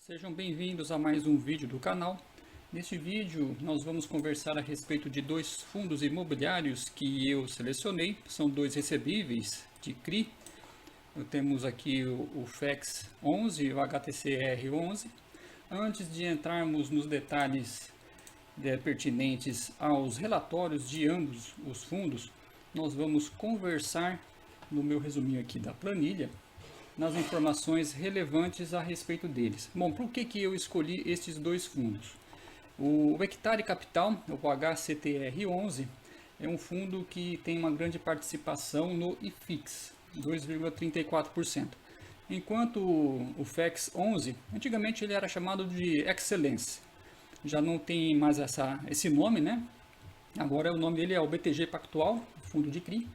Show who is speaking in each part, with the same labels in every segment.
Speaker 1: Sejam bem-vindos a mais um vídeo do canal. Neste vídeo nós vamos conversar a respeito de dois fundos imobiliários que eu selecionei. São dois recebíveis de CRI. Temos aqui o FEX 11 e o HTCR 11. Antes de entrarmos nos detalhes pertinentes aos relatórios de ambos os fundos, nós vamos conversar no meu resuminho aqui da planilha nas informações relevantes a respeito deles. Bom, por que eu escolhi estes dois fundos? O Hectare Capital, o HCTR11, é um fundo que tem uma grande participação no IFIX, 2,34%. Enquanto o FEX 11, antigamente ele era chamado de Excellence, já não tem mais esse nome, né? Agora o nome dele é o BTG Pactual, fundo de CRI.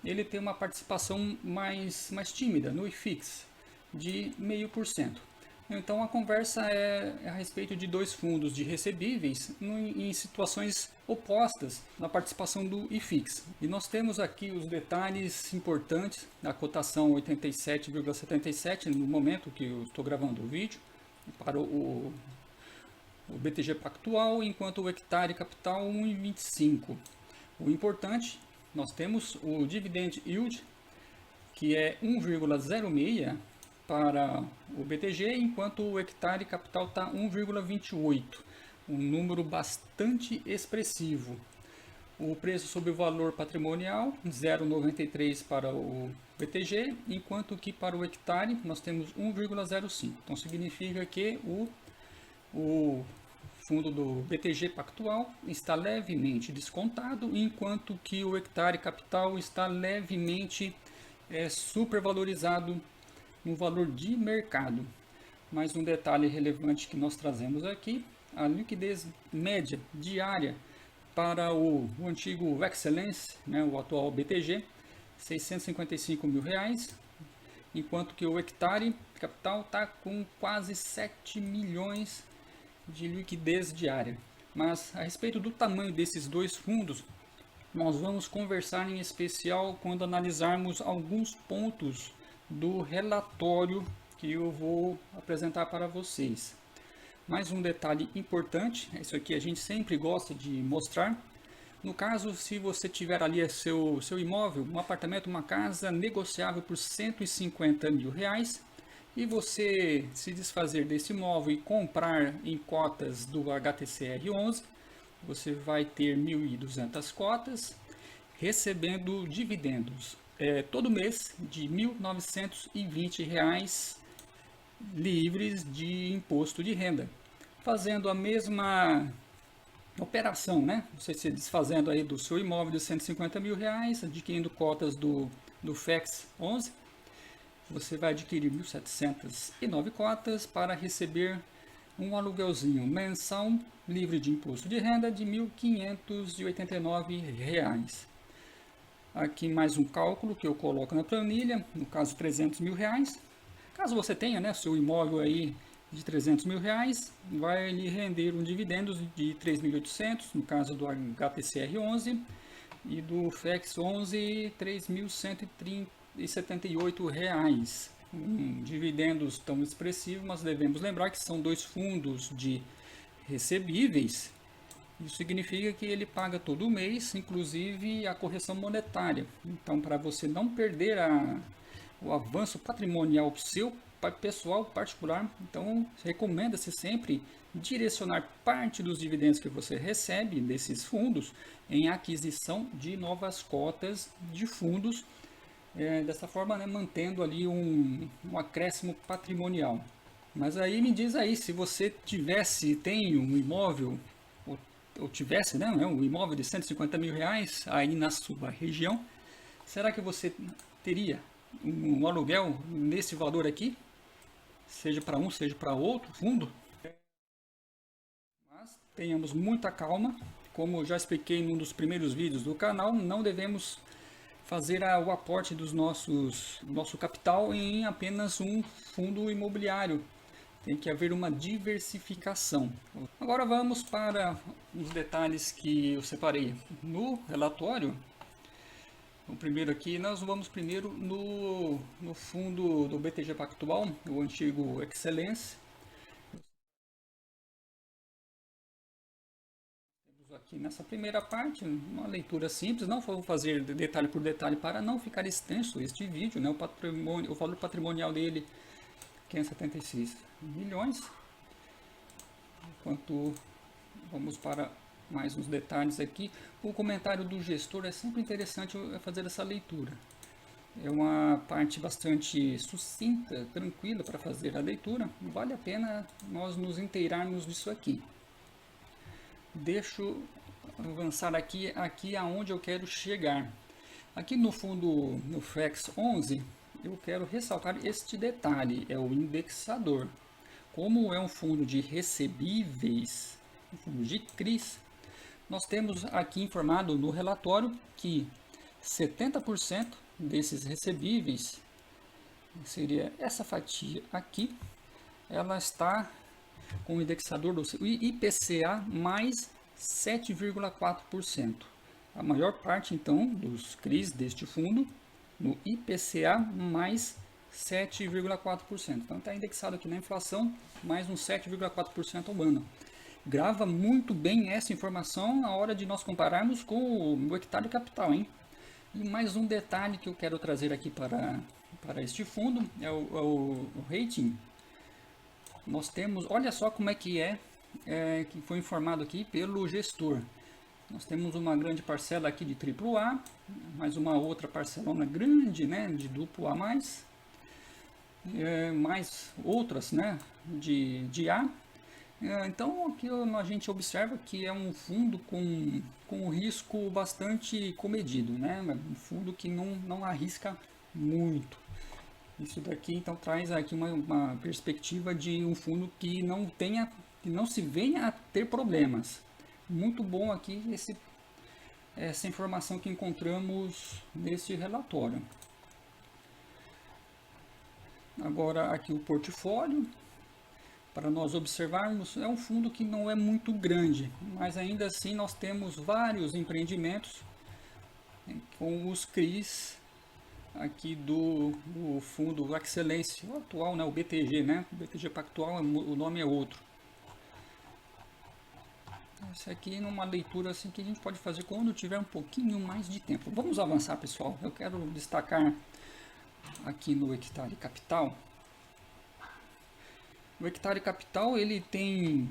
Speaker 1: Ele tem uma participação mais tímida no IFIX, de 0,5%. Então a conversa é a respeito de dois fundos de recebíveis em situações opostas na participação do IFIX. E nós temos aqui os detalhes importantes, a cotação 87,77 no momento que eu estou gravando o vídeo, para o BTG Pactual, enquanto o Hectare Capital 1,25. O importante, nós temos o Dividend Yield, que é 1,06 para o BTG, enquanto o Hectare Capital está 1,28, um número bastante expressivo. O preço sobre o valor patrimonial, 0,93 para o BTG, enquanto que para o Hectare nós temos 1,05. Então significa que o fundo do BTG Pactual está levemente descontado, enquanto que o Hectare Capital está levemente supervalorizado no valor de mercado. Mais um detalhe relevante que nós trazemos aqui, a liquidez média diária para o antigo Excellence, né, o atual BTG, R$ 655 mil, enquanto que o Hectare Capital está com quase 7 milhões de liquidez diária. Mas a respeito do tamanho desses dois fundos, nós vamos conversar em especial quando analisarmos alguns pontos do relatório que eu vou apresentar para vocês. Mais um detalhe importante, isso aqui a gente sempre gosta de mostrar. No caso, se você tiver ali seu imóvel, um apartamento, uma casa negociável por R$ 150 mil, e você se desfazer desse imóvel e comprar em cotas do HTCR 11, você vai ter 1.200 cotas, recebendo dividendos todo mês de R$ 1.920 livres de imposto de renda, fazendo a mesma operação, né? Você se desfazendo aí do seu imóvel de R$ 150 mil, adquirindo cotas do FEX 11, você vai adquirir 1.709 cotas para receber um aluguelzinho mensal livre de imposto de renda de R$ 1.589. Aqui mais um cálculo que eu coloco na planilha, no caso R$ 300 mil. Caso você tenha, né, seu imóvel aí de R$ 300 mil, vai lhe render um dividendo de 3.800, no caso do HTCR 11, e do FEX 11, R$ 3.178. Dividendos tão expressivos, mas devemos lembrar que são dois fundos de recebíveis. Isso significa que ele paga todo mês, inclusive a correção monetária. Então, para você não perder o avanço patrimonial seu pessoal particular, então recomenda-se sempre direcionar parte dos dividendos que você recebe desses fundos em aquisição de novas cotas de fundos, dessa forma, né, mantendo ali um acréscimo patrimonial. Mas aí me diz aí, se você tem um imóvel ou tivesse, né, um imóvel de R$ 150 mil aí na sua região, será que você teria um aluguel nesse valor aqui? Seja para um, seja para outro fundo? Mas tenhamos muita calma. Como eu já expliquei em um dos primeiros vídeos do canal, não devemos fazer o aporte do nosso capital em apenas um fundo imobiliário. Tem que haver uma diversificação. Agora vamos para os detalhes que eu separei no relatório. O primeiro aqui, nós vamos primeiro no fundo do BTG Pactual, o antigo Excellence. aqui nessa primeira parte, uma leitura simples, não vou fazer detalhe por detalhe para não ficar extenso este vídeo, né? O valor patrimonial dele 576 milhões. Enquanto vamos para mais uns detalhes aqui, o comentário do gestor é sempre interessante fazer essa leitura. É uma parte bastante sucinta, tranquila para fazer a leitura, vale a pena nós nos inteirarmos disso aqui. Deixa eu avançar aqui aonde eu quero chegar. Aqui no fundo, no FEX 11, eu quero ressaltar este detalhe, é o indexador. Como é um fundo de recebíveis, um fundo de CRIs, nós temos aqui informado no relatório que 70% desses recebíveis, seria essa fatia aqui, ela está com o indexador do IPCA mais 7,4%. A maior parte, então, dos CRIs deste fundo no IPCA mais 7,4%. Então, está indexado aqui na inflação mais uns 7,4% ao ano. Grava muito bem essa informação na hora de nós compararmos com o hectare capital, hein? E mais um detalhe que eu quero trazer aqui para este fundo é o rating. Nós temos, olha só como é que que foi informado aqui pelo gestor. Nós temos uma grande parcela aqui de AAA, mais uma outra parcelona grande, né, de AA+, mais outras, né, de A. Então aqui a gente observa que é um fundo com um risco bastante comedido, né, um fundo que não arrisca muito. Isso daqui então traz aqui uma perspectiva de um fundo que não se venha a ter problemas. Muito bom aqui essa informação que encontramos nesse relatório. Agora aqui o portfólio, para nós observarmos, é um fundo que não é muito grande, mas ainda assim nós temos vários empreendimentos com os CRIs aqui do fundo Excelência, o atual, né, o BTG, né? O BTG Pactual, o nome é outro. Isso aqui é uma leitura assim que a gente pode fazer quando tiver um pouquinho mais de tempo. Vamos avançar, pessoal. Eu quero destacar aqui no hectare capital. O hectare capital ele tem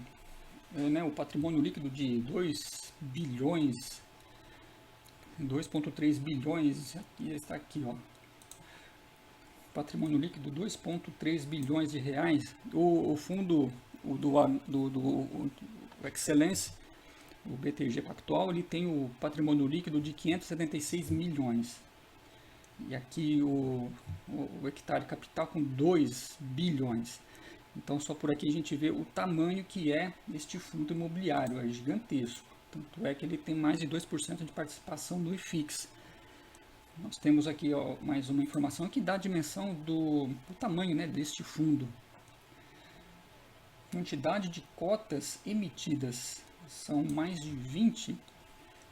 Speaker 1: o patrimônio líquido de 2,3 bilhões, aqui está aqui, ó. Patrimônio líquido 2,3 bilhões de reais. O fundo do Excelência, o BTG Pactual, ele tem o patrimônio líquido de 576 milhões. E aqui o hectare capital com 2 bilhões. Então só por aqui a gente vê o tamanho que é este fundo imobiliário, é gigantesco. Tanto é que ele tem mais de 2% de participação no IFIX. Nós temos aqui mais uma informação que dá a dimensão do tamanho, né, deste fundo. Quantidade de cotas emitidas, são mais de 20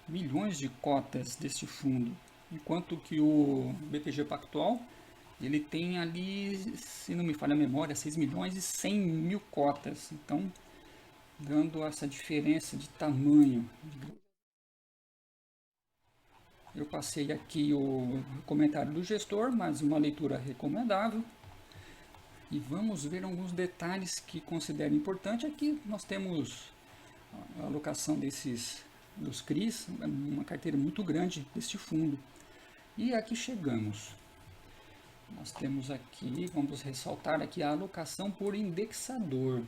Speaker 1: milhões de cotas deste fundo, enquanto que o BTG Pactual ele tem ali, se não me falha a memória, 6 milhões e 100 mil cotas, então dando essa diferença de tamanho. Eu passei aqui o comentário do gestor, mais uma leitura recomendável. E vamos ver alguns detalhes que considero importante. Aqui nós temos a alocação dos CRIs, uma carteira muito grande deste fundo. E aqui chegamos. Nós temos aqui, vamos ressaltar aqui a alocação por indexador.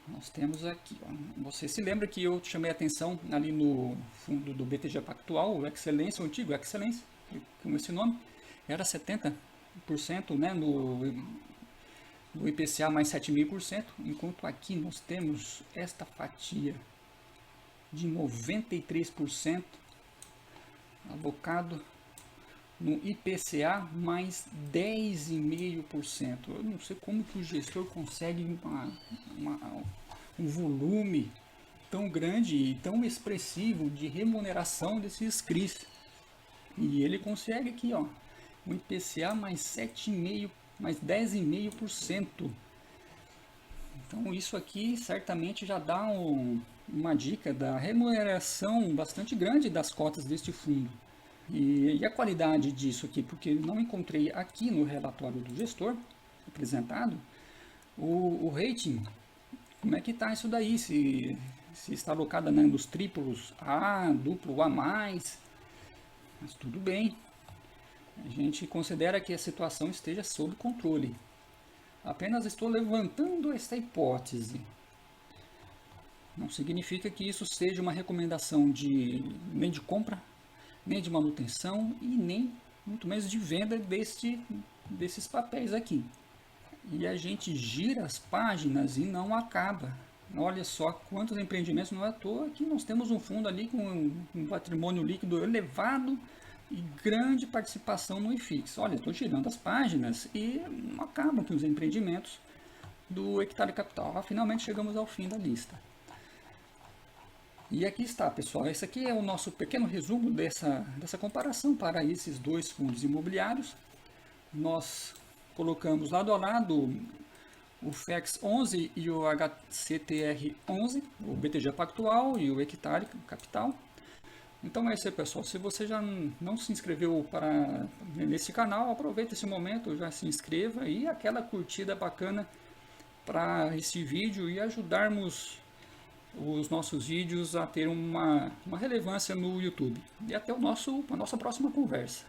Speaker 1: Nós temos aqui, ó, você se lembra que eu chamei a atenção ali no fundo do BTG Pactual, o Excelência, o antigo Excelência, com esse nome, era 70%, né, no IPCA mais 7,5%, enquanto aqui nós temos esta fatia de 93% alocado no IPCA mais 10,5%. Eu não sei como que o gestor consegue um volume tão grande e tão expressivo de remuneração desses CRIs. E ele consegue aqui, ó, um IPCA mais 7,5%, mais 10,5%. Então isso aqui certamente já dá uma dica da remuneração bastante grande das cotas deste fundo. E a qualidade disso aqui, porque não encontrei aqui no relatório do gestor apresentado o rating, como é que está isso daí, se está alocada, né, nos triplos A, duplo A+, mas tudo bem. A gente considera que a situação esteja sob controle. Apenas estou levantando esta hipótese. Não significa que isso seja uma recomendação nem de compra, nem de manutenção e nem muito menos de venda desses papéis aqui. E a gente gira as páginas e não acaba. Olha só quantos empreendimentos, não é à toa que nós temos um fundo ali com um patrimônio líquido elevado e grande participação no IFIX. Olha, estou girando as páginas e não acabam aqui os empreendimentos do Hectare Capital. Finalmente chegamos ao fim da lista. E aqui está, pessoal, esse aqui é o nosso pequeno resumo dessa comparação para esses dois fundos imobiliários. Nós colocamos lado a lado o FEX 11 e o HCTR 11, o BTG Pactual e o Hectare Capital. Então é isso aí, pessoal. Se você já não se inscreveu nesse canal, aproveita esse momento, já se inscreva e aquela curtida bacana para esse vídeo e ajudarmos os nossos vídeos a ter uma relevância no YouTube. E até a nossa próxima conversa.